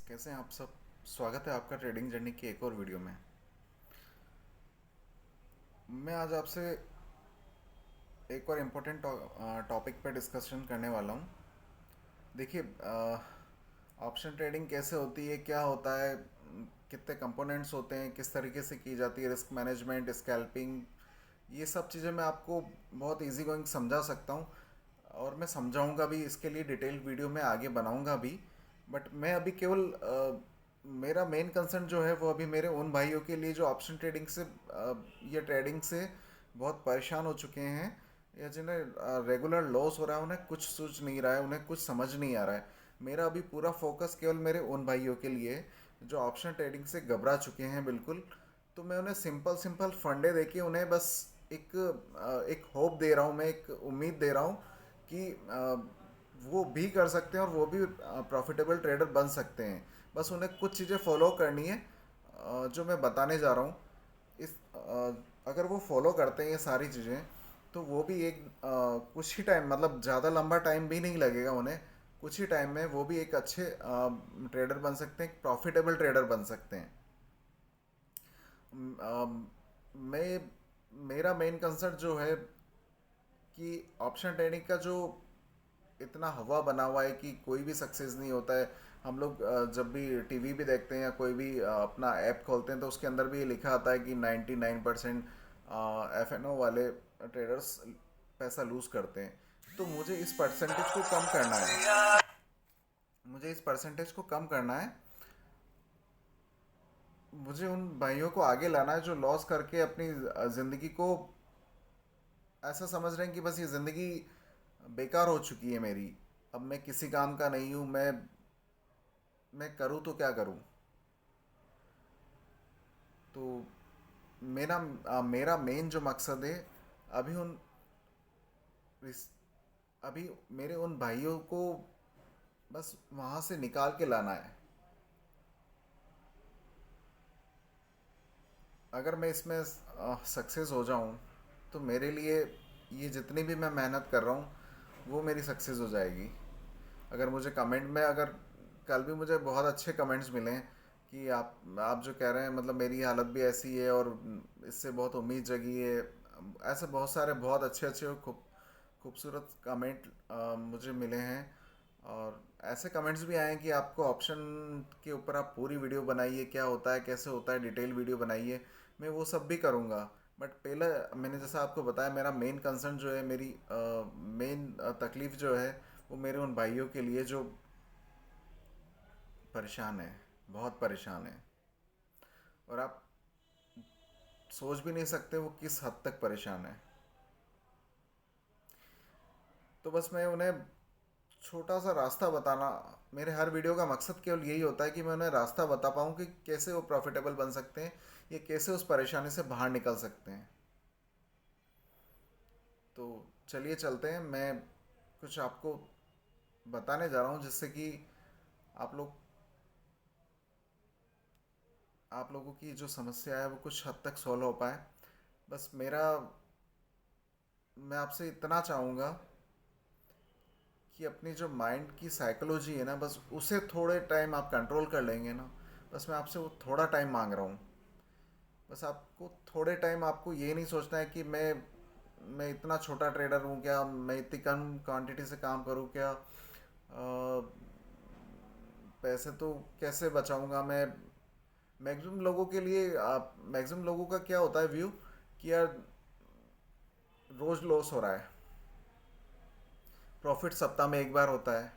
कैसे हैं आप सब। स्वागत है आपका ट्रेडिंग जर्नी की एक और वीडियो में। मैं आज आपसे एक और इम्पोर्टेंट टॉपिक पर डिस्कशन करने वाला हूँ। देखिए, ऑप्शन ट्रेडिंग कैसे होती है, क्या होता है, कितने कंपोनेंट्स होते हैं, किस तरीके से की जाती है, रिस्क मैनेजमेंट, स्कैल्पिंग, ये सब चीज़ें मैं आपको बहुत इजी गोइंग समझा सकता हूँ। और मैं समझाऊंगा भी, इसके लिए डिटेल वीडियो में आगे बनाऊंगा भी। बट मैं अभी केवल मेरा मेन कंसर्न जो है वो अभी मेरे उन भाइयों के लिए जो ऑप्शन ट्रेडिंग से या ट्रेडिंग से बहुत परेशान हो चुके हैं, या जिन्हें रेगुलर लॉस हो रहा है, उन्हें कुछ सूझ नहीं रहा है, उन्हें कुछ समझ नहीं आ रहा है। मेरा अभी पूरा फोकस केवल मेरे उन भाइयों के लिए है जो ऑप्शन ट्रेडिंग से घबरा चुके हैं बिल्कुल। तो मैं उन्हें सिंपल सिंपल फंडे देके उन्हें बस एक होप दे रहा हूँ, मैं एक उम्मीद दे रहा हूँ कि वो भी कर सकते हैं और वो भी प्रॉफिटेबल ट्रेडर बन सकते हैं। बस उन्हें कुछ चीज़ें फॉलो करनी है जो मैं बताने जा रहा हूँ। अगर वो फॉलो करते हैं ये सारी चीज़ें, तो वो भी कुछ ही टाइम, मतलब ज़्यादा लंबा टाइम भी नहीं लगेगा उन्हें, कुछ ही टाइम में वो भी एक अच्छे ट्रेडर बन सकते हैं, एक प्रॉफिटेबल ट्रेडर बन सकते हैं। मैं मेरा मेन कंसर्न जो है कि ऑप्शन ट्रेडिंग का जो इतना हवा बना हुआ है कि कोई भी सक्सेस नहीं होता है। हम लोग जब भी टीवी भी देखते हैं या कोई भी अपना ऐप खोलते हैं तो उसके अंदर भी ये लिखा आता है कि 99% एफ एन ओ वाले ट्रेडर्स पैसा लूज करते हैं। तो मुझे इस परसेंटेज को कम करना है। मुझे उन भाइयों को आगे लाना है जो लॉस करके अपनी ज़िंदगी को ऐसा समझ रहे हैं कि बस ये ज़िंदगी बेकार हो चुकी है मेरी, अब मैं किसी काम का नहीं हूँ, मैं करूँ तो क्या करूँ। तो मेरा मेन जो मकसद है अभी उन अभी मेरे उन भाइयों को बस वहाँ से निकाल के लाना है। अगर मैं इसमें सक्सेस हो जाऊँ तो मेरे लिए ये जितनी भी मैं मेहनत कर रहा हूँ वो मेरी सक्सेस हो जाएगी। अगर मुझे कमेंट में, अगर कल भी मुझे बहुत अच्छे कमेंट्स मिले कि आप जो कह रहे हैं, मतलब मेरी हालत भी ऐसी है और इससे बहुत उम्मीद जगी है, ऐसे बहुत सारे बहुत अच्छे अच्छे और खूबसूरत कमेंट मुझे मिले हैं। और ऐसे कमेंट्स भी आए हैं कि आपको ऑप्शन के ऊपर आप पूरी वीडियो बनाइए, क्या होता है, कैसे होता है, डिटेल वीडियो बनाइए। मैं वो सब भी करूँगा। बट पहले मैंने जैसा आपको बताया, मेरा मेन कंसर्न जो है, मेरी मेन तकलीफ़ जो है वो मेरे उन भाइयों के लिए जो परेशान है, बहुत परेशान है। और आप सोच भी नहीं सकते वो किस हद तक परेशान है। तो बस मैं उन्हें छोटा सा रास्ता बताना, मेरे हर वीडियो का मकसद केवल यही होता है कि मैं उन्हें रास्ता बता पाऊँ कि कैसे वो प्रॉफिटेबल बन सकते हैं, ये कैसे उस परेशानी से बाहर निकल सकते हैं। तो चलिए चलते हैं, मैं कुछ आपको बताने जा रहा हूँ जिससे कि आप लोग आप लोगों की जो समस्या है वो कुछ हद तक सॉल्व हो पाए। बस मैं आपसे इतना चाहूँगा कि अपनी जो माइंड की साइकोलॉजी है ना, बस उसे थोड़े टाइम आप कंट्रोल कर लेंगे ना। बस मैं आपसे वो थोड़ा टाइम मांग रहा हूँ। बस आपको थोड़े टाइम, आपको ये नहीं सोचना है कि मैं इतना छोटा ट्रेडर हूँ क्या, मैं इतनी कम क्वांटिटी से काम करूँ क्या, पैसे तो कैसे बचाऊंगा मैं। मैक्सिमम लोगों का क्या होता है व्यू कि यार रोज लॉस हो रहा है, प्रॉफिट सप्ताह में एक बार होता है।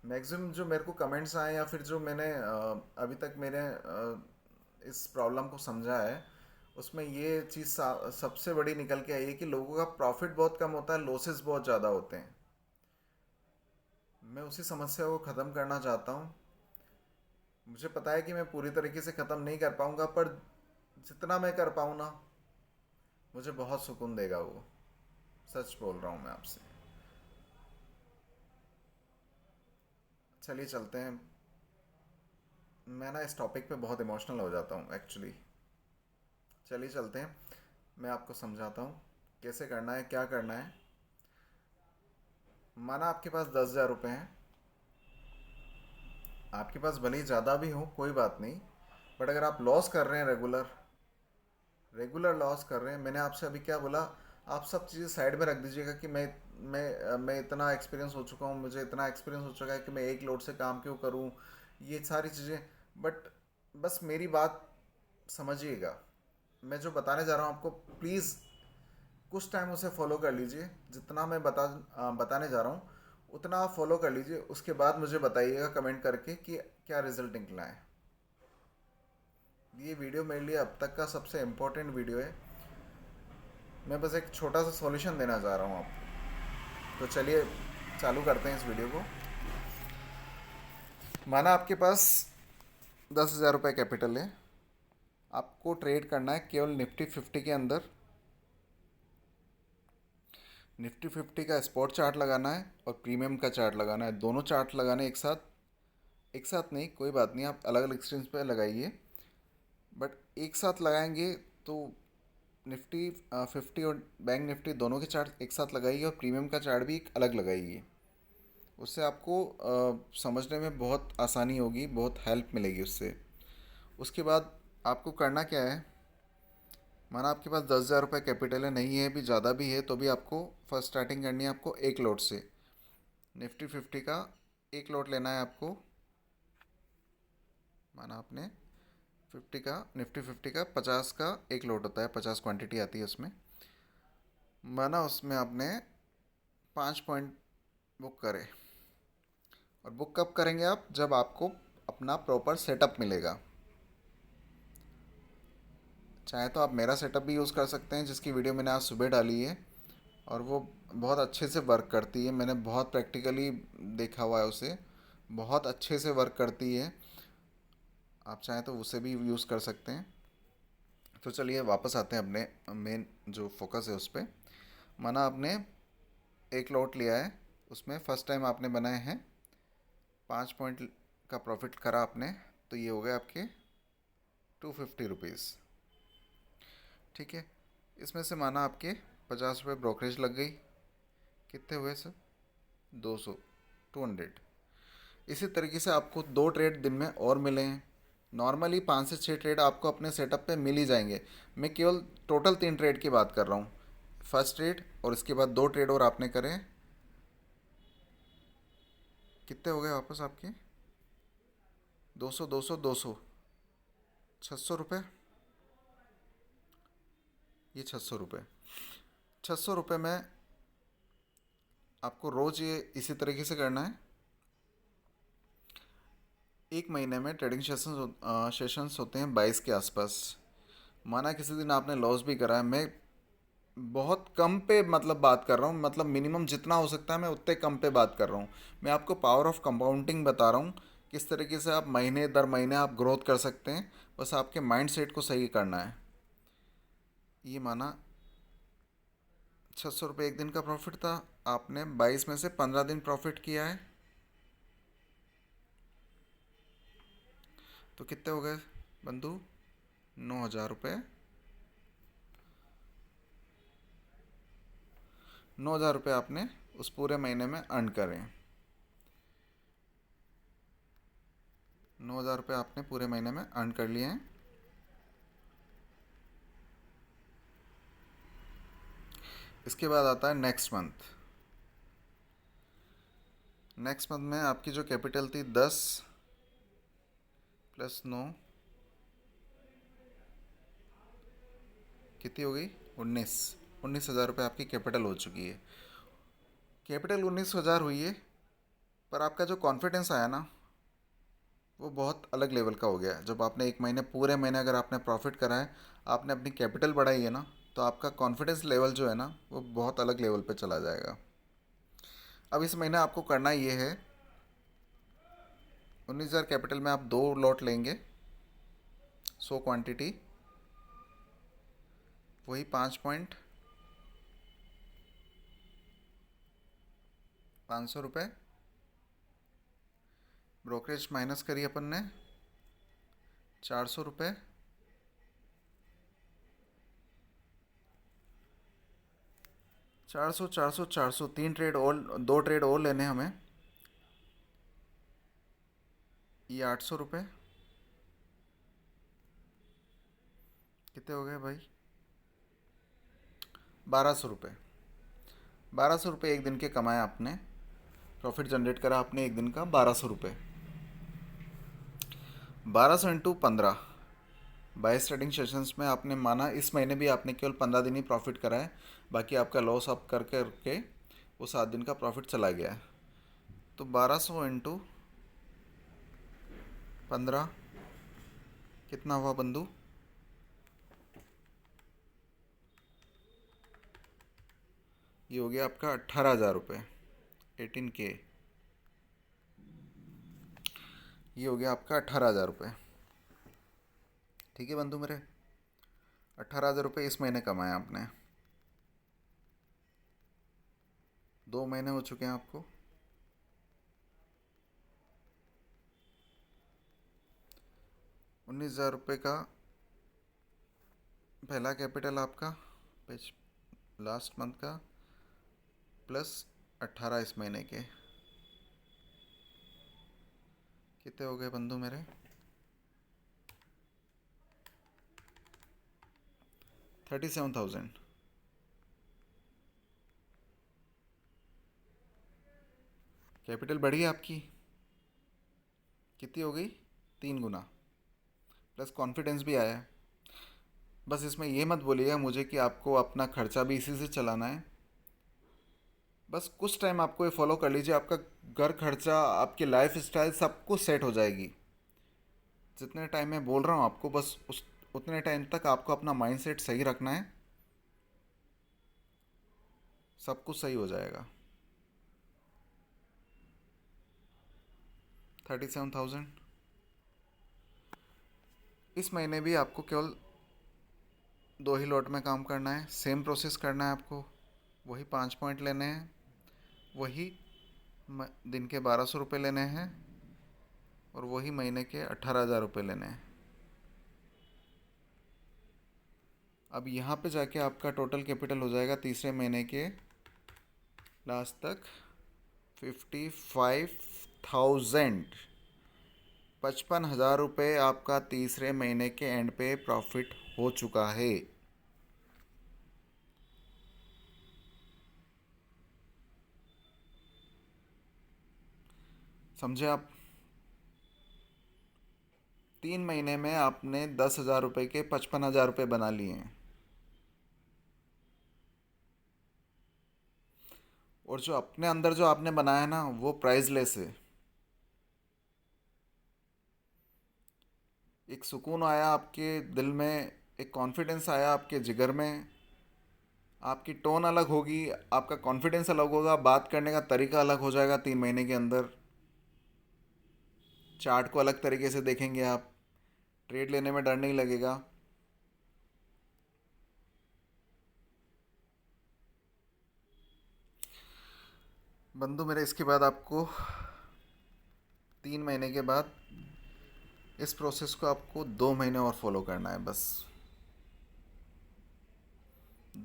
मैक्सिमम जो मेरे को कमेंट्स आए या फिर जो मैंने अभी तक इस प्रॉब्लम को समझा है, उसमें ये चीज़ सबसे बड़ी निकल के आई है कि लोगों का प्रॉफिट बहुत कम होता है, लॉसेस बहुत ज़्यादा होते हैं। मैं उसी समस्या को ख़त्म करना चाहता हूँ। मुझे पता है कि मैं पूरी तरीके से ख़त्म नहीं कर पाऊँगा, पर जितना मैं कर पाऊँ ना, मुझे बहुत सुकून देगा वो। सच बोल रहा हूँ मैं आपसे। चलिए चलते हैं। मैं ना इस टॉपिक पे बहुत इमोशनल हो जाता हूँ एक्चुअली। चलिए चलते हैं, मैं आपको समझाता हूँ कैसे करना है, क्या करना है। माना आपके पास 10,000 रुपये हैं, आपके पास भले ही ज़्यादा भी हो कोई बात नहीं, बट अगर आप लॉस कर रहे हैं, रेगुलर रेगुलर लॉस कर रहे हैं, मैंने आपसे अभी क्या बोला, आप सब चीज़ें साइड में रख दीजिएगा कि मैं इतना एक्सपीरियंस हो चुका हूँ, मुझे इतना एक्सपीरियंस हो चुका है कि मैं एक लोड से काम क्यों करूँ, ये सारी चीज़ें। बट बस मेरी बात समझिएगा, मैं जो बताने जा रहा हूँ आपको, प्लीज़ कुछ टाइम उसे फॉलो कर लीजिए। जितना मैं बताने जा रहा हूँ उतना आप फॉलो कर लीजिए, उसके बाद मुझे बताइएगा कमेंट करके कि क्या रिजल्ट निकला है। ये वीडियो मेरे लिए अब तक का सबसे इम्पोर्टेंट वीडियो है। मैं बस एक छोटा सा सॉल्यूशन देना चाह रहा हूँ आपको। तो चलिए चालू करते हैं इस वीडियो को। माना आपके पास 10,000 रुपये कैपिटल है, आपको ट्रेड करना है केवल निफ्टी 50 के अंदर। निफ्टी 50 का स्पॉट चार्ट लगाना है और प्रीमियम का चार्ट लगाना है, दोनों चार्ट लगाने एक साथ। एक साथ नहीं, कोई बात नहीं, आप अलग अलग स्क्रीन पे लगाइए, बट एक साथ लगाएंगे तो निफ्टी 50 और बैंक निफ्टी दोनों के चार्ट एक साथ लगाइए और प्रीमियम का चार्ट भी एक अलग लगाइए। उससे आपको समझने में बहुत आसानी होगी, बहुत हेल्प मिलेगी उससे। उसके बाद आपको करना क्या है, माना आपके पास 10,000 रुपये कैपिटल है, नहीं है भी, ज़्यादा भी है, तो भी आपको फर्स्ट स्टार्टिंग करनी है आपको एक लॉट से। निफ्टी 50 का एक लॉट लेना है आपको। माना आपने निफ्टी 50 का 50 का एक लॉट होता है, 50 क्वांटिटी आती है उसमें। माना उसमें आपने 5 पॉइंट बुक करे। और बुक कब करेंगे आप, जब आपको अपना प्रॉपर सेटअप मिलेगा। चाहे तो आप मेरा सेटअप भी यूज़ कर सकते हैं, जिसकी वीडियो मैंने आज सुबह डाली है, और वो बहुत अच्छे से वर्क करती है। मैंने बहुत प्रैक्टिकली देखा हुआ है उसे, बहुत अच्छे से वर्क करती है। आप चाहें तो उसे भी यूज़ कर सकते हैं। तो चलिए वापस आते हैं अपने मेन जो फोकस है उस पर। माना आपने एक लॉट लिया है, उसमें फ़र्स्ट टाइम आपने बनाए हैं, 5 पॉइंट का प्रॉफिट करा आपने, तो ये हो गए आपके 250 रुपीज़। ठीक है, इसमें से माना आपके 50 रुपये ब्रोकरेज लग गई। कितने हुए सर? 200, 200। इसी तरीके से आपको 2 ट्रेड दिन में और मिले हैं। नॉर्मली 5 से 6 ट्रेड आपको अपने सेटअप पे मिल ही जाएंगे। मैं केवल टोटल 3 ट्रेड की बात कर रहा हूँ। फर्स्ट ट्रेड और इसके बाद 2 ट्रेड और आपने करें, कितने हो गए वापस आपके? 200, 200, 200, 600 रुपये। ये 600 रुपये, 600 रुपये में आपको रोज़ ये इसी तरीके से करना है। एक महीने में ट्रेडिंग सेशंस होते हैं 22 के आसपास। माना किसी दिन आपने लॉस भी करा है, मैं बहुत कम पे मतलब बात कर रहा हूँ, मतलब मिनिमम जितना हो सकता है मैं उतने कम पे बात कर रहा हूँ। मैं आपको पावर ऑफ कंपाउंडिंग बता रहा हूँ, किस तरीके से आप महीने दर महीने आप ग्रोथ कर सकते हैं। बस आपके माइंड सेट को सही करना है। ये माना 600 रुपये एक दिन का प्रॉफिट था, आपने 22 में से 15 दिन प्रॉफिट किया है, तो कितने हो गए बंधु? 9,000 रुपये। 9,000 रुपये आपने उस पूरे महीने में अर्न करें। 9,000 रुपये आपने पूरे महीने में अर्न कर लिए हैं। इसके बाद आता है नेक्स्ट मंथ। नेक्स्ट मंथ में आपकी जो कैपिटल थी 10 प्लस 9, कितनी हो गई? 19,000 रुपये आपकी कैपिटल हो चुकी है। कैपिटल 19,000 हुई है, पर आपका जो कॉन्फिडेंस आया ना, वो बहुत अलग लेवल का हो गया है। जब आपने एक महीने, पूरे महीने अगर आपने प्रॉफिट करा है, आपने अपनी कैपिटल बढ़ाई है ना, तो आपका कॉन्फिडेंस लेवल जो है ना, वो बहुत अलग लेवल पे चला जाएगा। अब इस महीने आपको करना ये है, 19,000 कैपिटल में आप 2 लॉट लेंगे, 100 क्वांटिटी, वही 5 पॉइंट, 500 रुपये। ब्रोकरेज माइनस करी अपन ने, 400 रुपये। 400, 400, 400, 3 ट्रेड और, 2 ट्रेड और लेने हमें। ये 800 रुपये कितने हो गए भाई? 1200 रुपये। 1200 रुपये एक दिन के कमाए आपने, प्रॉफिट जनरेट करा आपने एक दिन का 1200 रुपये। 1200 × 15, 22 ट्रेडिंग सेशंस में आपने माना इस महीने भी आपने केवल 15 दिन ही प्रॉफिट करा है, बाकी आपका लॉस आप कर करके वो 7 दिन का प्रॉफिट चला गया है। तो 1200 × 15 कितना हुआ बंधु? ये हो गया आपका 18,000 रुपये, 18K। ये हो गया आपका 18,000 रुपये। ठीक है बंधु मेरे, 18,000 रुपये इस महीने कमाए आपने। 2 महीने हो चुके हैं आपको। 19,000 रुपये का पहला कैपिटल आपका पिछ लास्ट मंथ का, प्लस 18 इस महीने के, कितने हो गए बंधु मेरे? 37,000। कैपिटल बढ़ी आपकी, कितनी हो गई? 3 गुना, प्लस कॉन्फिडेंस भी आया है। बस इसमें ये मत बोलिएगा मुझे कि आपको अपना खर्चा भी इसी से चलाना है। बस कुछ टाइम आपको ये फॉलो कर लीजिए, आपका घर खर्चा, आपकी लाइफ स्टाइल सब कुछ सेट हो जाएगी। जितने टाइम मैं बोल रहा हूँ आपको, बस उस उतने टाइम तक आपको अपना माइंडसेट सही रखना है, सब कुछ सही हो जाएगा। 37,000 इस महीने भी आपको केवल 2 ही लॉट में काम करना है, सेम प्रोसेस करना है आपको। वही 5 पॉइंट लेने हैं, वही दिन के 1,200 रुपये लेने हैं, और वही महीने के 18,000 रुपये लेने हैं। अब यहाँ पे जाके आपका टोटल कैपिटल हो जाएगा तीसरे महीने के लास्ट तक 55,000। 55,000 रुपये आपका तीसरे महीने के एंड पे प्रॉफिट हो चुका है। समझे आप? 3 महीने में आपने 10,000 रुपये के 55,000 रुपये बना लिए हैं। और जो अपने अंदर जो आपने बनाया ना, वो प्राइसलेस है। एक सुकून आया आपके दिल में, एक कॉन्फिडेंस आया आपके जिगर में, आपकी टोन अलग होगी, आपका कॉन्फिडेंस अलग होगा, बात करने का तरीका अलग हो जाएगा 3 महीने के अंदर। चार्ट को अलग तरीके से देखेंगे आप, ट्रेड लेने में डर नहीं लगेगा। बंधु मेरे, इसके बाद आपको 3 महीने के बाद इस प्रोसेस को आपको 2 महीने और फॉलो करना है। बस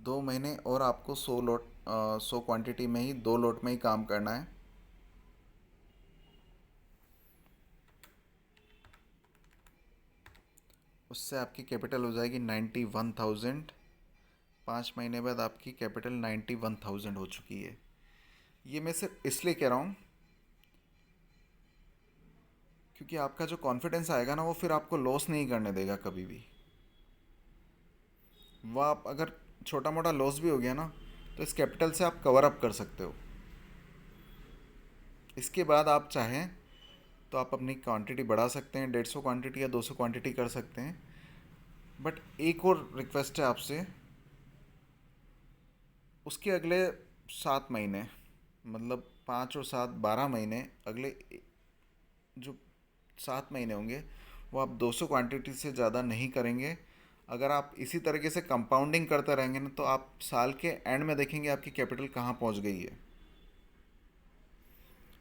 2 महीने और आपको 100 लॉट, 100 क्वांटिटी में ही 2 लॉट में ही काम करना है। उससे आपकी कैपिटल हो जाएगी 91,000। 5 महीने बाद आपकी कैपिटल 91,000 हो चुकी है। ये मैं सिर्फ इसलिए कह रहा हूँ क्योंकि आपका जो कॉन्फिडेंस आएगा ना, वो फिर आपको लॉस नहीं करने देगा कभी भी। वो आप अगर छोटा मोटा लॉस भी हो गया ना, तो इस कैपिटल से आप कवर अप कर सकते हो। इसके बाद आप चाहें तो आप अपनी क्वांटिटी बढ़ा सकते हैं, 150 क्वांटिटी या 200 क्वांटिटी कर सकते हैं। बट एक और रिक्वेस्ट है आपसे, उसके अगले 7 महीने, मतलब 5 और 7 12 महीने, अगले जो 7 महीने होंगे वो आप 200 क्वांटिटी से ज़्यादा नहीं करेंगे। अगर आप इसी तरीके से कंपाउंडिंग करते रहेंगे ना, तो आप साल के एंड में देखेंगे आपकी कैपिटल कहाँ पहुँच गई है।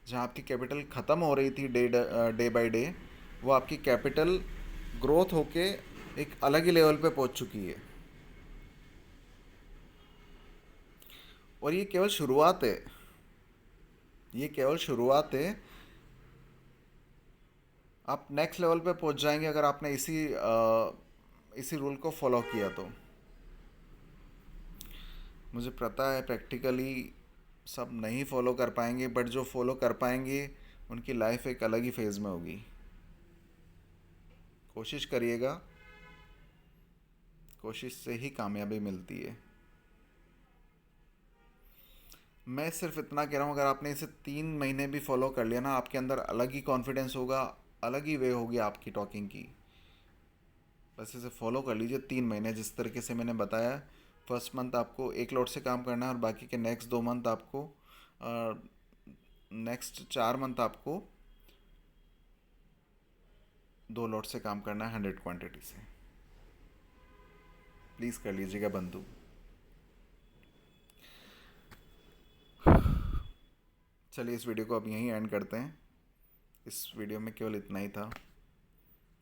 जहाँ आपकी कैपिटल ख़त्म हो रही थी डे बाय डे, वो आपकी कैपिटल ग्रोथ होके एक अलग ही लेवल पे पहुँच चुकी है। और ये केवल शुरुआत है, ये केवल शुरुआत है। आप नेक्स्ट लेवल पे पहुंच जाएंगे अगर आपने इसी रूल को फॉलो किया तो। मुझे पता है प्रैक्टिकली सब नहीं फॉलो कर पाएंगे, बट जो फॉलो कर पाएंगे उनकी लाइफ एक अलग ही फेज़ में होगी। कोशिश करिएगा, कोशिश से ही कामयाबी मिलती है। मैं सिर्फ इतना कह रहा हूँ, अगर आपने इसे 3 महीने भी फॉलो कर लिया ना, आपके अंदर अलग ही कॉन्फिडेंस होगा, अलग ही वे होगी आपकी टॉकिंग की। बस इसे फॉलो कर लीजिए 3 महीने, जिस तरीके से मैंने बताया। फर्स्ट मंथ आपको एक लोड से काम करना है और बाकी के नेक्स्ट 2 मंथ आपको, नेक्स्ट 4 मंथ आपको 2 लोड से काम करना है 100 क्वांटिटी से। प्लीज़ कर लीजिएगा बंधु। चलिए इस वीडियो को अब यहीं एंड करते हैं। इस वीडियो में केवल इतना ही था।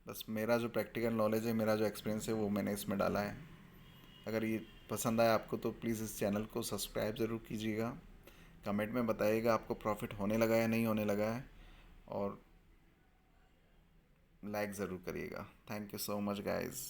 बस मेरा जो प्रैक्टिकल नॉलेज है, मेरा जो एक्सपीरियंस है, वो मैंने इसमें डाला है। अगर ये पसंद आया आपको तो प्लीज़ इस चैनल को सब्सक्राइब ज़रूर कीजिएगा। कमेंट में बताइएगा आपको प्रॉफिट होने लगा है नहीं होने लगा है, और लाइक ज़रूर करिएगा। Thank you so much guys.